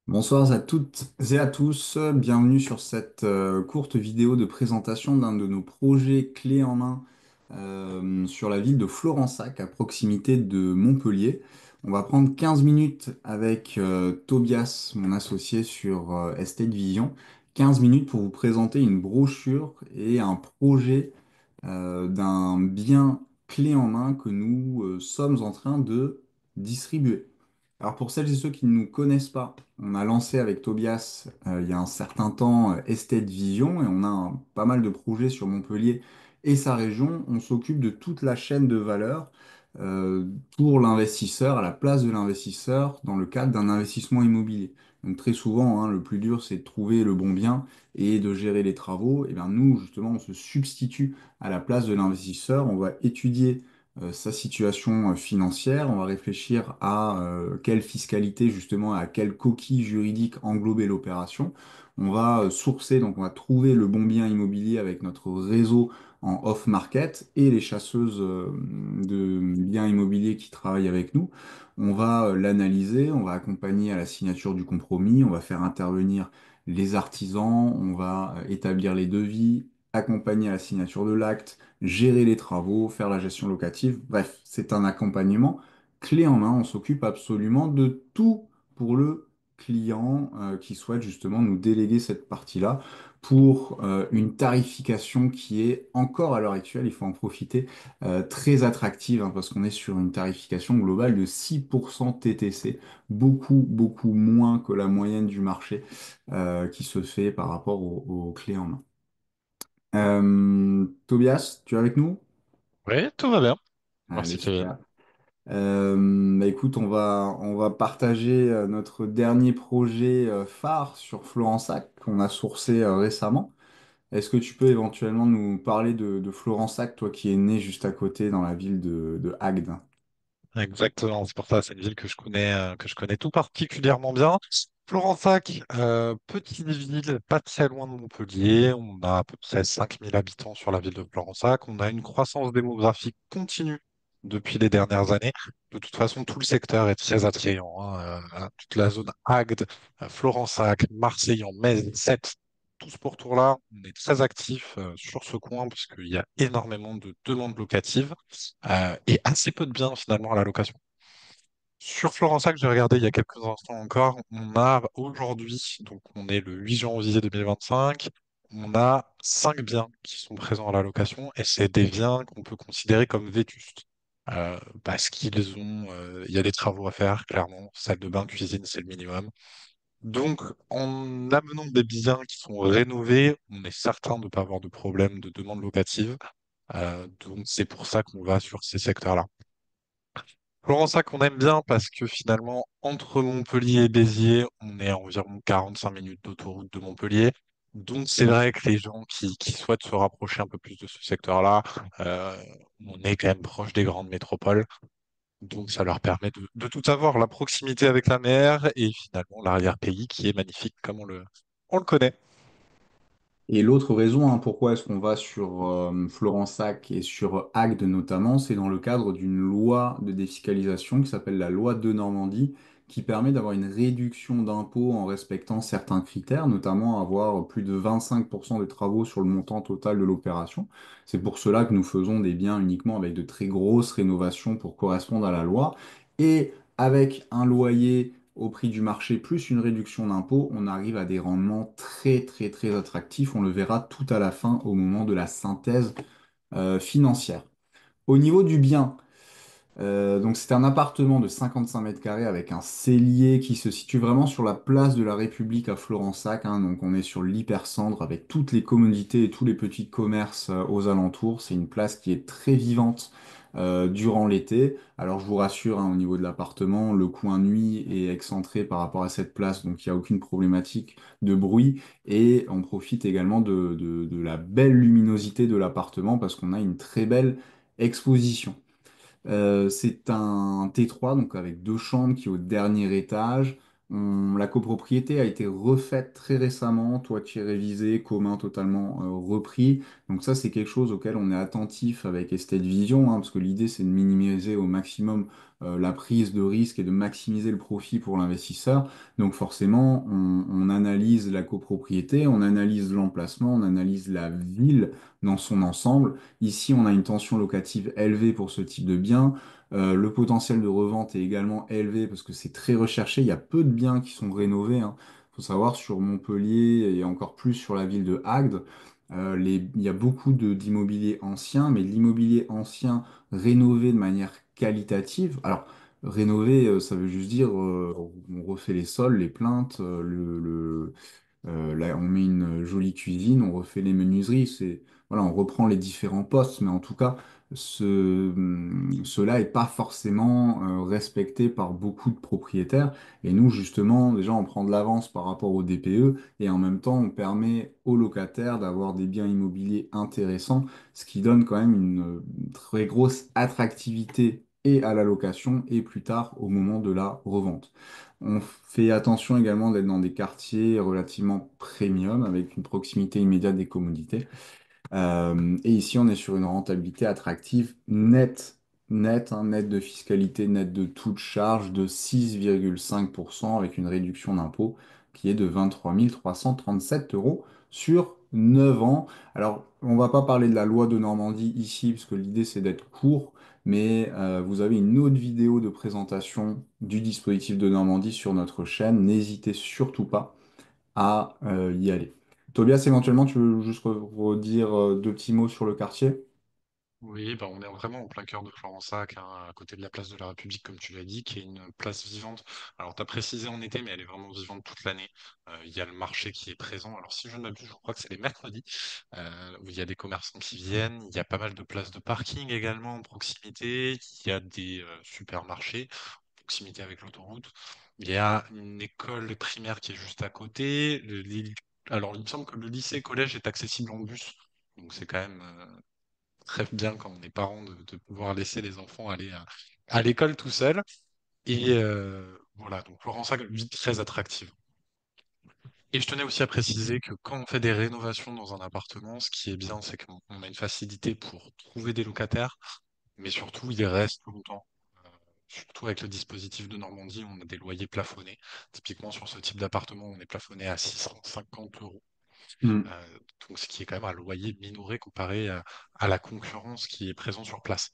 Bonsoir à toutes et à tous, bienvenue sur cette courte vidéo de présentation d'un de nos projets clés en main sur la ville de Florensac, à proximité de Montpellier. On va prendre 15 minutes avec Tobias, mon associé sur Estate Vision, 15 minutes pour vous présenter une brochure et un projet d'un bien clé en main que nous sommes en train de distribuer. Alors pour celles et ceux qui ne nous connaissent pas, on a lancé avec Tobias il y a un certain temps Estate Vision et on a pas mal de projets sur Montpellier et sa région. On s'occupe de toute la chaîne de valeur euh, pour l'investisseur, à la place de l'investisseur, dans le cadre d'un investissement immobilier. Donc très souvent, hein, le plus dur, c'est de trouver le bon bien et de gérer les travaux. Et bien nous, justement, on se substitue à la place de l'investisseur. On va étudier sa situation financière, on va réfléchir à quelle fiscalité justement, à quelle coquille juridique englober l'opération. On va sourcer, donc on va trouver le bon bien immobilier avec notre réseau en off-market et les chasseuses de biens immobiliers qui travaillent avec nous. On va l'analyser, on va accompagner à la signature du compromis, on va faire intervenir les artisans, on va établir les devis, accompagner à la signature de l'acte, gérer les travaux, faire la gestion locative. Bref, c'est un accompagnement clé en main. On s'occupe absolument de tout pour le client qui souhaite justement nous déléguer cette partie-là pour une tarification qui est encore à l'heure actuelle, il faut en profiter, très attractive hein, parce qu'on est sur une tarification globale de 6% TTC, beaucoup, beaucoup moins que la moyenne du marché qui se fait par rapport aux clés en main. Tobias, tu es avec nous? Oui, tout va bien. Allez, Merci, Kevin. super. Bah écoute, on va partager notre dernier projet phare sur Florensac qu'on a sourcé récemment. Est-ce que tu peux éventuellement nous parler de Florensac, toi qui es né juste à côté dans la ville de Agde? Exactement, c'est pour ça, c'est une ville que je connais tout particulièrement bien. Florensac, petite ville, pas très loin de Montpellier. On a à peu près 5000 habitants sur la ville de Florensac. On a une croissance démographique continue depuis les dernières années. De toute façon, tout le secteur est très attrayant, hein. Toute la zone Agde, Florensac, Marseillan, Metz, Sète, tout ce pourtour-là, on est très actif sur ce coin puisqu'il y a énormément de demandes locatives et assez peu de biens finalement à la location. Sur Florensac, j'ai regardé il y a quelques instants encore, on a aujourd'hui, donc on est le 8 janvier 2025, on a 5 biens qui sont présents à la location et c'est des biens qu'on peut considérer comme vétustes. Parce qu'ils ont, il y a des travaux à faire, clairement, salle de bain, cuisine, c'est le minimum. Donc, en amenant des biens qui sont rénovés, on est certain de ne pas avoir de problème de demande locative. Donc, c'est pour ça qu'on va sur ces secteurs-là. Florensac, on aime bien parce que finalement, entre Montpellier et Béziers, on est à environ 45 minutes d'autoroute de Montpellier. Donc, c'est vrai que les gens qui souhaitent se rapprocher un peu plus de ce secteur-là, euh, on est quand même proche des grandes métropoles. Donc, ça leur permet de tout avoir, la proximité avec la mer et finalement l'arrière-pays qui est magnifique comme on le connaît. Et l'autre raison, hein, pourquoi est-ce qu'on va sur Florensac et sur Agde notamment, c'est dans le cadre d'une loi de défiscalisation qui s'appelle la loi de Normandie, qui permet d'avoir une réduction d'impôts en respectant certains critères, notamment avoir plus de 25% des travaux sur le montant total de l'opération. C'est pour cela que nous faisons des biens uniquement avec de très grosses rénovations pour correspondre à la loi. Et avec un loyer au prix du marché plus une réduction d'impôt, on arrive à des rendements très très très attractifs. On le verra tout à la fin au moment de la synthèse financière. Au niveau du bien, donc c'est un appartement de 55 mètres carrés avec un cellier qui se situe vraiment sur la place de la République à Florensac, hein. Donc on est sur l'hypercentre avec toutes les commodités et tous les petits commerces aux alentours. C'est une place qui est très vivante durant l'été. Alors je vous rassure, hein, au niveau de l'appartement, le coin nuit est excentré par rapport à cette place, donc il n'y a aucune problématique de bruit. Et on profite également de la belle luminosité de l'appartement parce qu'on a une très belle exposition. C'est un T3, donc avec deux chambres qui est au dernier étage. La copropriété a été refaite très récemment, toiture révisé, commun totalement repris. Donc ça, c'est quelque chose auquel on est attentif avec Estate Vision, hein, parce que l'idée, c'est de minimiser au maximum la prise de risque et de maximiser le profit pour l'investisseur. Donc forcément, on analyse la copropriété, on analyse l'emplacement, on analyse la ville dans son ensemble. Ici, on a une tension locative élevée pour ce type de bien. Le potentiel de revente est également élevé parce que c'est très recherché. Il y a peu de biens qui sont rénovés, hein. Il faut savoir, sur Montpellier et encore plus sur la ville de Agde, il y a beaucoup d'immobilier ancien, mais l'immobilier ancien rénové de manière qualitative. Alors, rénover, ça veut juste dire on refait les sols, les plinthes, là, on met une jolie cuisine, on refait les menuiseries, voilà, on reprend les différents postes, mais en tout cas, cela n'est pas forcément respecté par beaucoup de propriétaires. Et nous, justement, déjà, on prend de l'avance par rapport au DPE et en même temps, on permet aux locataires d'avoir des biens immobiliers intéressants, ce qui donne quand même une très grosse attractivité et à la location et plus tard au moment de la revente. On fait attention également d'être dans des quartiers relativement premium avec une proximité immédiate des commodités. Et ici, on est sur une rentabilité attractive nette de fiscalité, nette de toute charge de 6,5% avec une réduction d'impôt qui est de 23 337 euros sur 9 ans. Alors, on va pas parler de la loi de Normandie ici, parce que l'idée c'est d'être court, mais vous avez une autre vidéo de présentation du dispositif de Normandie sur notre chaîne. N'hésitez surtout pas à y aller. Tobias, éventuellement, tu veux juste redire deux petits mots sur le quartier? Oui, bah on est vraiment en plein cœur de Florensac, hein, à côté de la place de la République, comme tu l'as dit, qui est une place vivante. Alors, tu as précisé en été, mais elle est vraiment vivante toute l'année. Il y a le marché qui est présent. Alors, si je ne m'abuse, je crois que c'est les mercredis, où il y a des commerçants qui viennent. Il y a pas mal de places de parking également en proximité. Il y a des supermarchés en proximité avec l'autoroute. Il y a une école primaire qui est juste à côté. Alors, il me semble que le lycée-collège est accessible en bus. Donc, c'est quand même très bien quand on est parent de pouvoir laisser les enfants aller à l'école tout seuls. Et voilà, donc Florensac, ville très attractive. Et je tenais aussi à préciser que quand on fait des rénovations dans un appartement, ce qui est bien, c'est qu'on a une facilité pour trouver des locataires, mais surtout, ils restent longtemps. Euh, Surtout avec le dispositif de Normandie, on a des loyers plafonnés. Typiquement, sur ce type d'appartement, on est plafonné à 650 euros. Hmm. Euh, donc, ce qui est quand même un loyer minoré comparé à la concurrence qui est présente sur place.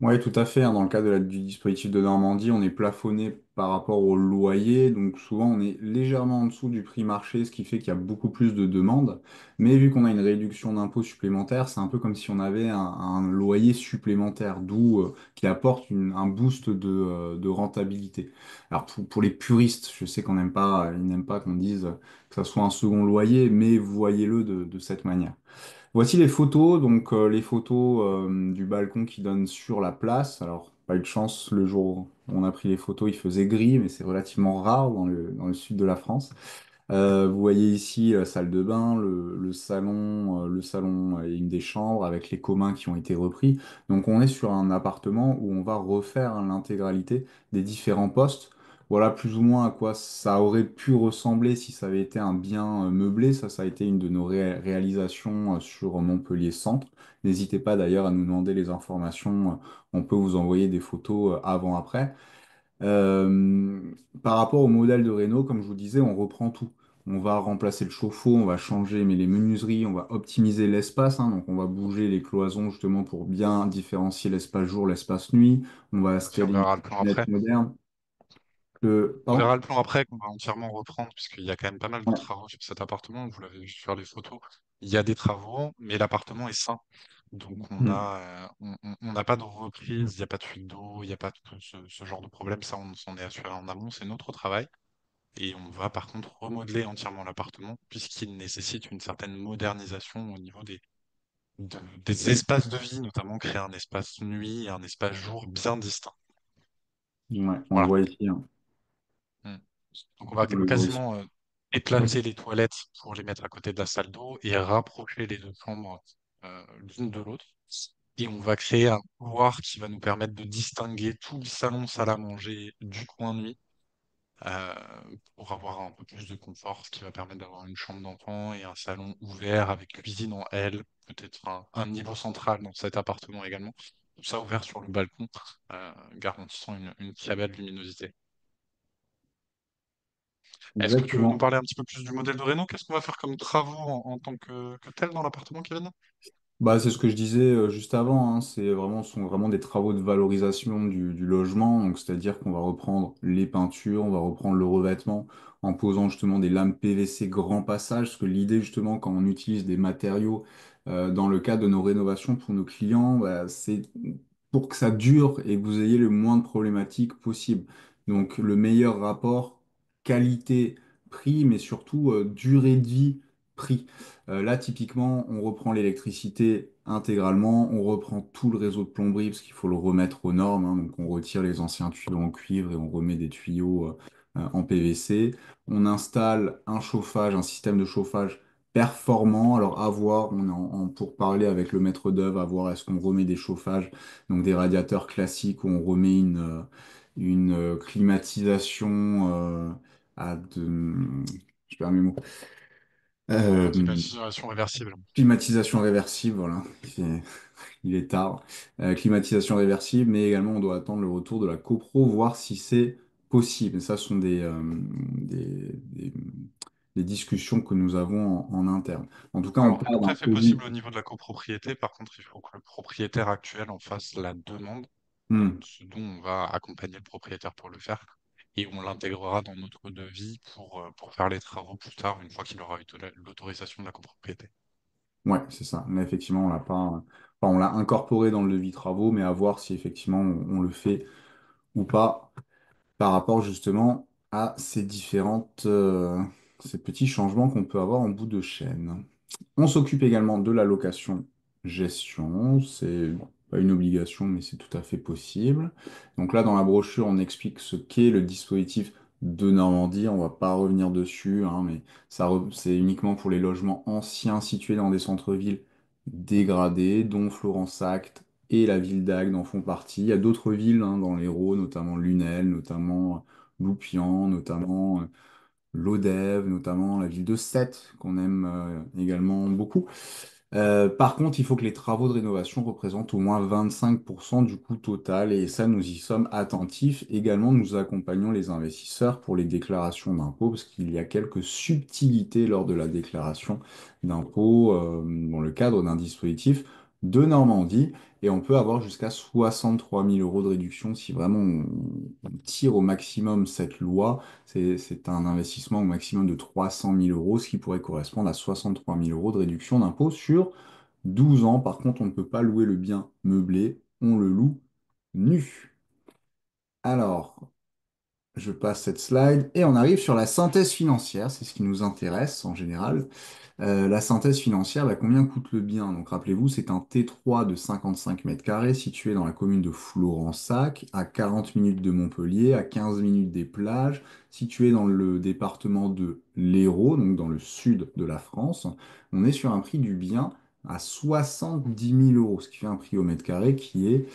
Oui, tout à fait, hein. Dans le cas du dispositif de Normandie, on est plafonné par rapport au loyer. Donc souvent, on est légèrement en dessous du prix marché, ce qui fait qu'il y a beaucoup plus de demandes. Mais vu qu'on a une réduction d'impôt supplémentaire, c'est un peu comme si on avait un loyer supplémentaire, d'où qui apporte un boost de rentabilité. Alors pour les puristes, je sais qu'on n'aime pas, ils n'aiment pas qu'on dise que ça soit un second loyer, mais voyez-le de cette manière. Voici les photos, donc les photos du balcon qui donne sur la place. Alors, pas eu de chance, le jour où on a pris les photos, il faisait gris, mais c'est relativement rare dans le sud de la France. Vous voyez ici la salle de bain, le salon et une des chambres avec les communs qui ont été repris. Donc on est sur un appartement où on va refaire l'intégralité des différents postes. Voilà plus ou moins à quoi ça aurait pu ressembler si ça avait été un bien meublé. Ça a été une de nos réalisations sur Montpellier Centre. N'hésitez pas d'ailleurs à nous demander les informations. On peut vous envoyer des photos avant-après. Euh, Par rapport au modèle de Renault, comme je vous disais, on reprend tout. On va remplacer le chauffe-eau, on va changer mais les menuiseries, on va optimiser l'espace, hein. Donc on va bouger les cloisons justement pour bien différencier l'espace jour, l'espace nuit. On va Bien sûr, on installer une verra le plan kitchenette après. moderne. On Pardon? verra le plan après qu'on va entièrement reprendre, puisqu'il y a quand même pas mal de Ouais. travaux sur cet appartement. Vous l'avez vu sur les photos. Il y a des travaux, mais l'appartement est sain. Donc Hmm. on n'a pas de reprise, il n'y a pas de fuite d'eau, il n'y a pas de ce genre de problème. Ça, on s'en est assuré en amont, c'est notre travail. Et on va par contre remodeler entièrement l'appartement, puisqu'il nécessite une certaine modernisation au niveau des espaces de vie, notamment créer un espace nuit et un espace jour bien distinct. Ouais, on le Voilà. voit ici, hein. Mm. Donc on va On le voit ici. quasiment déplacer les toilettes pour les mettre à côté de la salle d'eau et rapprocher les deux chambres l'une de l'autre. Et on va créer un couloir qui va nous permettre de distinguer tout le salon salle à manger du coin nuit euh, pour avoir un peu plus de confort, ce qui va permettre d'avoir une chambre d'enfant et un salon ouvert avec cuisine en L, peut-être un niveau central dans cet appartement également. tout ça ouvert sur le balcon, garantissant une très belle luminosité. Est-ce que tu veux nous Exactement. parler un petit peu plus du modèle de réno? Qu'est-ce qu'on va faire comme travaux en tant que tel dans l'appartement, Kevin? Bah, c'est ce que je disais juste avant, hein. Sont vraiment des travaux de valorisation du logement. Donc, c'est-à-dire qu'on va reprendre les peintures, on va reprendre le revêtement en posant justement des lames PVC grand passage. Parce que l'idée, justement, quand on utilise des matériaux dans le cadre de nos rénovations pour nos clients, bah, c'est pour que ça dure et que vous ayez le moins de problématiques possible. Donc, le meilleur rapport qualité-prix, mais surtout durée de vie prix. Là, typiquement, on reprend l'électricité intégralement, on reprend tout le réseau de plomberie parce qu'il faut le remettre aux normes, hein. Donc, on retire les anciens tuyaux en cuivre et on remet des tuyaux en PVC. On installe un chauffage, un système de chauffage performant. Alors, à voir, on est pour parler avec le maître d'œuvre, à voir est-ce qu'on remet des chauffages, donc des radiateurs classiques où on remet une climatisation je perds mes mots. Euh, Climatisation réversible. Climatisation réversible, voilà, il est tard. Climatisation réversible, mais également on doit attendre le retour de la copro, voir si c'est possible. Et ça, ce sont des discussions que nous avons en interne. En tout cas, on Alors, part tout d'un à fait devis. possible au niveau de la copropriété. Par contre, il faut que le propriétaire actuel en fasse la demande, Hmm. ce dont on va accompagner le propriétaire pour le faire. Et on l'intégrera dans notre devis pour faire les travaux plus tard, une fois qu'il aura eu l'autorisation de la copropriété. Ouais, c'est ça. Mais effectivement, on l'a pas, enfin, on l'a incorporé dans le devis travaux, mais à voir si effectivement on le fait ou pas par rapport justement à ces petits changements qu'on peut avoir en bout de chaîne. On s'occupe également de la location gestion. C'est bon, pas une obligation, mais c'est tout à fait possible. Donc là, dans la brochure, on explique ce qu'est le dispositif de Normandie. On va pas revenir dessus, hein, mais c'est uniquement pour les logements anciens situés dans des centres-villes dégradés, dont Florence-Acte et la ville d'Agde en font partie. Il y a d'autres villes, hein, dans l'Hérault, notamment Lunel, notamment Loupian, notamment Lodève, notamment la ville de Sète, qu'on aime également beaucoup. Par contre, il faut que les travaux de rénovation représentent au moins 25% du coût total et ça, nous y sommes attentifs. Également, nous accompagnons les investisseurs pour les déclarations d'impôts parce qu'il y a quelques subtilités lors de la déclaration d'impôts dans le cadre d'un dispositif de Normandie et on peut avoir jusqu'à 63 000 euros de réduction si vraiment on tire au maximum cette loi. C'est un investissement au maximum de 300 000 euros, ce qui pourrait correspondre à 63 000 euros de réduction d'impôt sur 12 ans. Par contre, on ne peut pas louer le bien meublé, on le loue nu. Alors, je passe cette slide et on arrive sur la synthèse financière, c'est ce qui nous intéresse en général. La synthèse financière, bah, combien coûte le bien? Donc rappelez-vous, c'est un T3 de 55 mètres carrés situé dans la commune de Florensac, à 40 minutes de Montpellier, à 15 minutes des plages, situé dans le département de l'Hérault, donc dans le sud de la France. On est sur un prix du bien à 70 000 euros, ce qui fait un prix au mètre carré qui est,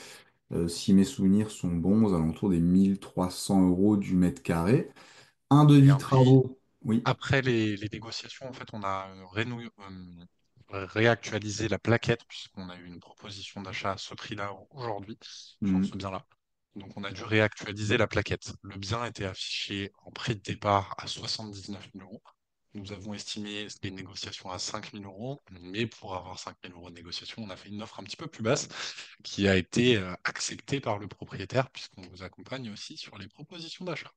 si mes souvenirs sont bons, aux alentours des 1300 euros du mètre carré. Un Et devis un prix travaux, oui. après les négociations, en fait, on a réactualisé la plaquette, puisqu'on a eu une proposition d'achat à ce prix-là aujourd'hui, sur ce Hmm. bien-là. Donc, on a dû réactualiser la plaquette. Le bien était affiché en prix de départ à 79 000 euros. Nous avons estimé les négociations à 5 000 euros, mais pour avoir 5 000 euros de négociation, on a fait une offre un petit peu plus basse qui a été acceptée par le propriétaire, puisqu'on vous accompagne aussi sur les propositions d'achat.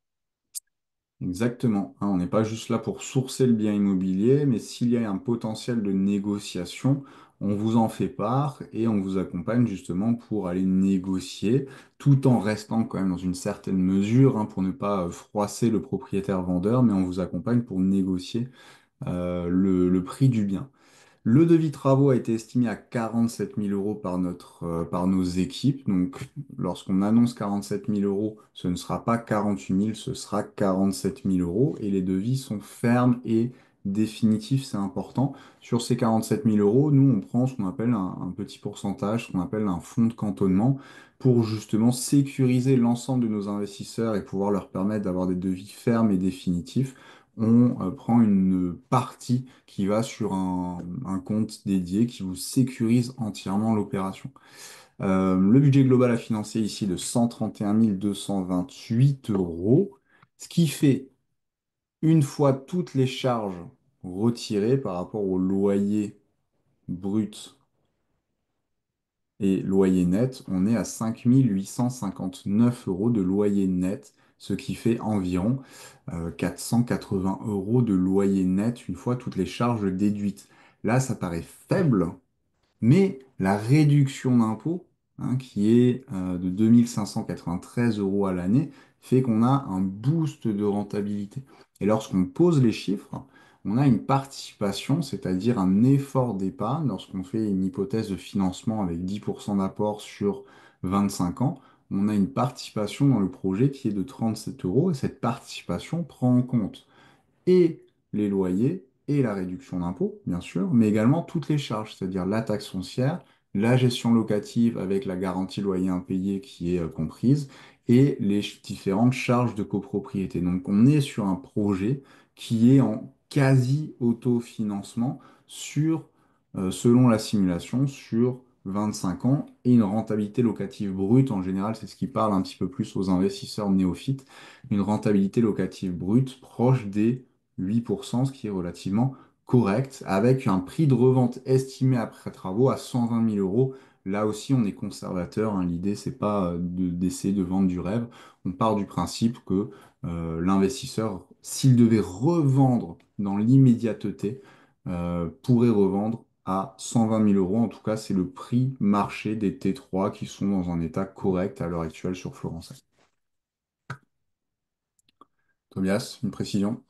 Exactement, hein. On n'est pas juste là pour sourcer le bien immobilier, mais s'il y a un potentiel de négociation, on vous en fait part et on vous accompagne justement pour aller négocier, tout en restant quand même dans une certaine mesure, hein, pour ne pas froisser le propriétaire vendeur, mais on vous accompagne pour négocier le prix du bien. Le devis travaux a été estimé à 47 000 euros par nos équipes. Donc, lorsqu'on annonce 47 000 euros, ce ne sera pas 48 000, ce sera 47 000 euros. Et les devis sont fermes et définitifs, c'est important. Sur ces 47 000 euros, nous, on prend ce qu'on appelle un petit pourcentage, ce qu'on appelle un fonds de cantonnement, pour justement sécuriser l'ensemble de nos investisseurs et pouvoir leur permettre d'avoir des devis fermes et définitifs. On prend une partie qui va sur un compte dédié qui vous sécurise entièrement l'opération. Le budget global à financer ici de 131 228 euros, ce qui fait, une fois toutes les charges retirées par rapport au loyer brut et loyer net, on est à 5 859 euros de loyer net, ce qui fait environ 480 euros de loyer net une fois toutes les charges déduites. Là, ça paraît faible, mais la réduction d'impôt, hein, qui est de 2593 euros à l'année, fait qu'on a un boost de rentabilité. Et lorsqu'on pose les chiffres, on a une participation, c'est-à-dire un effort d'épargne, lorsqu'on fait une hypothèse de financement avec 10% d'apport sur 25 ans, on a une participation dans le projet qui est de 37 euros, et cette participation prend en compte et les loyers et la réduction d'impôt, bien sûr, mais également toutes les charges, c'est-à-dire la taxe foncière, la gestion locative avec la garantie loyer impayé qui est comprise, et les différentes charges de copropriété. Donc on est sur un projet qui est en quasi-autofinancement sur, selon la simulation, sur 25 ans, et une rentabilité locative brute, en général, c'est ce qui parle un petit peu plus aux investisseurs néophytes, une rentabilité locative brute proche des 8%, ce qui est relativement correct, avec un prix de revente estimé après travaux à 120 000 euros. Là aussi, on est conservateur, hein. L'idée, c'est pas d'essayer de vendre du rêve. On part du principe que l'investisseur, s'il devait revendre dans l'immédiateté, pourrait revendre à 120 000 euros. En tout cas, c'est le prix marché des T3 qui sont dans un état correct à l'heure actuelle sur Florence. Tobias, une précision?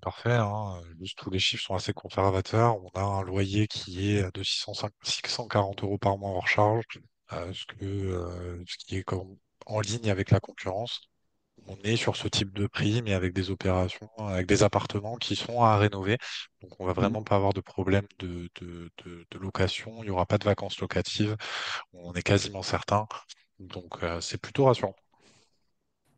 Parfait, hein. Juste tous les chiffres sont assez conservateurs. On a un loyer qui est de 640 euros par mois hors charge, ce qui est en ligne avec la concurrence. On est sur ce type de prix, mais avec des opérations, avec des appartements qui sont à rénover. Donc, on va vraiment pas avoir de problème de location. Il n'y aura pas de vacances locatives. On est quasiment certain. Donc, c'est plutôt rassurant.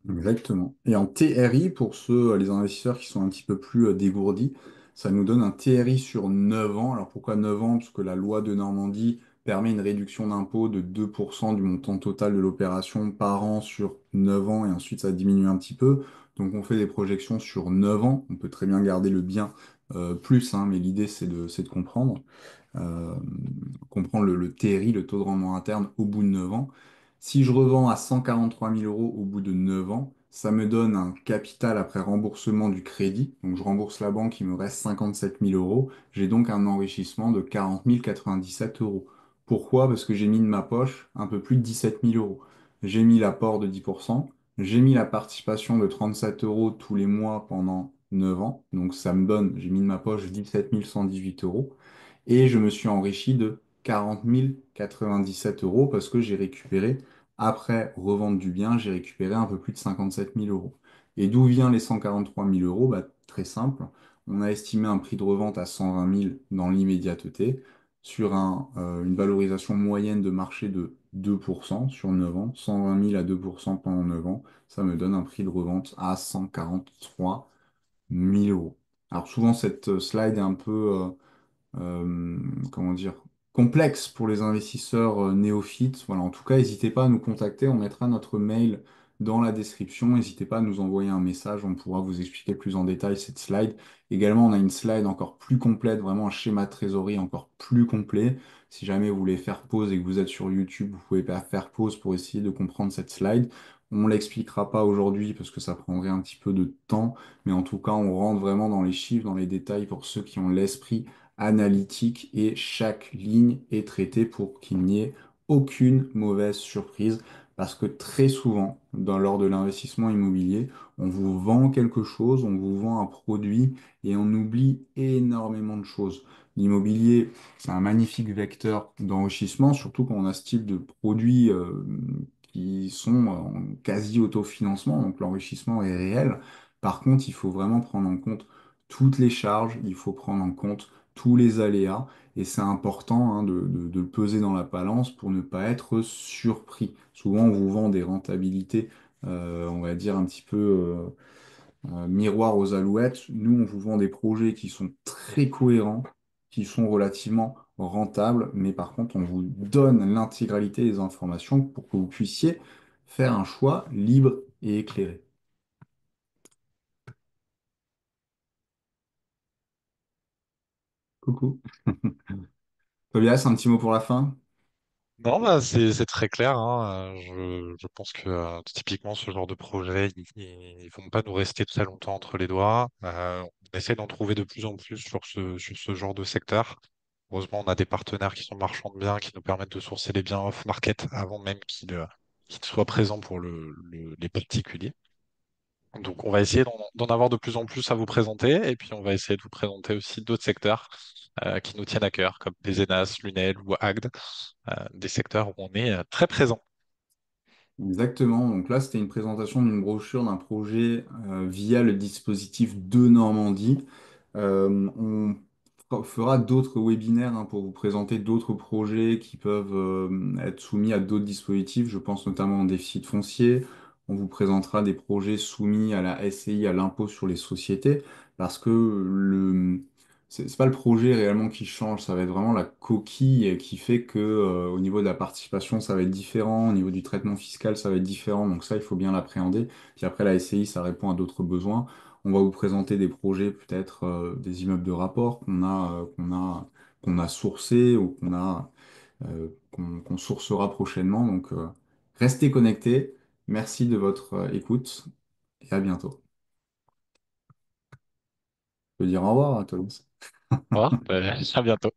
Exactement. Et en TRI, pour ceux, les investisseurs qui sont un petit peu plus dégourdis, ça nous donne un TRI sur 9 ans. Alors pourquoi 9 ans? Parce que la loi de Normandie permet une réduction d'impôt de 2% du montant total de l'opération par an sur 9 ans, et ensuite ça diminue un petit peu. Donc on fait des projections sur 9 ans. On peut très bien garder le bien plus, hein, mais l'idée c'est de comprendre euh, comprendre le TRI, le taux de rendement interne, au bout de 9 ans. Si je revends à 143 000 euros au bout de 9 ans, ça me donne un capital après remboursement du crédit. Donc je rembourse la banque, il me reste 57 000 euros. J'ai donc un enrichissement de 40 097 euros. Pourquoi? Parce que j'ai mis de ma poche un peu plus de 17 000 euros. J'ai mis l'apport de 10%, j'ai mis la participation de 37 euros tous les mois pendant 9 ans. Donc ça me donne, j'ai mis de ma poche 17 118 euros, et je me suis enrichi de 40 097 euros parce que j'ai récupéré, après revente du bien, j'ai récupéré un peu plus de 57 000 euros. Et d'où vient les 143 000 euros? Bah, très simple. On a estimé un prix de revente à 120 000 dans l'immédiateté sur une valorisation moyenne de marché de 2% sur 9 ans, 120 000 à 2% pendant 9 ans, ça me donne un prix de revente à 143 000 euros. Alors souvent cette slide est un peu comment dire, complexe pour les investisseurs néophytes. Voilà, en tout cas, n'hésitez pas à nous contacter, on mettra notre mail dans la description. N'hésitez pas à nous envoyer un message, on pourra vous expliquer plus en détail cette slide. Également, on a une slide encore plus complète, vraiment un schéma de trésorerie encore plus complet. Si jamais vous voulez faire pause et que vous êtes sur YouTube, vous pouvez pas faire pause pour essayer de comprendre cette slide. On ne l'expliquera pas aujourd'hui parce que ça prendrait un petit peu de temps, mais en tout cas, on rentre vraiment dans les chiffres, dans les détails pour ceux qui ont l'esprit analytique, et chaque ligne est traitée pour qu'il n'y ait aucune mauvaise surprise, parce que très souvent, lors de l'investissement immobilier, on vous vend quelque chose, on vous vend un produit et on oublie énormément de choses. L'immobilier, c'est un magnifique vecteur d'enrichissement, surtout quand on a ce type de produits qui sont en quasi-autofinancement, donc l'enrichissement est réel. Par contre, il faut vraiment prendre en compte toutes les charges, il faut prendre en compte tous les aléas, et c'est important, hein, de le peser dans la balance pour ne pas être surpris. Souvent, on vous vend des rentabilités, on va dire un petit peu miroir aux alouettes. Nous, on vous vend des projets qui sont très cohérents, qui sont relativement rentables, mais par contre, on vous donne l'intégralité des informations pour que vous puissiez faire un choix libre et éclairé. Coucou. Tobias, un petit mot pour la fin? Non, bah, c'est très clair, hein. Je pense que typiquement ce genre de projet, ils vont pas nous rester très longtemps entre les doigts. On essaie d'en trouver de plus en plus sur ce genre de secteur. Heureusement, on a des partenaires qui sont marchands de biens, qui nous permettent de sourcer les biens off-market avant même qu'ils soient présents pour les particuliers. Donc, on va essayer d'en avoir de plus en plus à vous présenter, et puis on va essayer de vous présenter aussi d'autres secteurs qui nous tiennent à cœur, comme Pézenas, Lunel ou Agde, des secteurs où on est très présent. Exactement. Donc là, c'était une présentation d'une brochure d'un projet via le dispositif de Normandie. On fera d'autres webinaires pour vous présenter d'autres projets qui peuvent être soumis à d'autres dispositifs. Je pense notamment au déficit foncier. On vous présentera des projets soumis à la SCI, à l'impôt sur les sociétés, parce que c'est pas le projet réellement qui change, ça va être vraiment la coquille qui fait que au niveau de la participation, ça va être différent, au niveau du traitement fiscal, ça va être différent. Donc ça, il faut bien l'appréhender. Puis après, la SCI, ça répond à d'autres besoins. On va vous présenter des projets, peut-être des immeubles de rapport qu'on a sourcés ou qu'on sourcera prochainement. Donc restez connectés. Merci de votre écoute et à bientôt. Je peux dire au revoir à tous. Au revoir, à bientôt.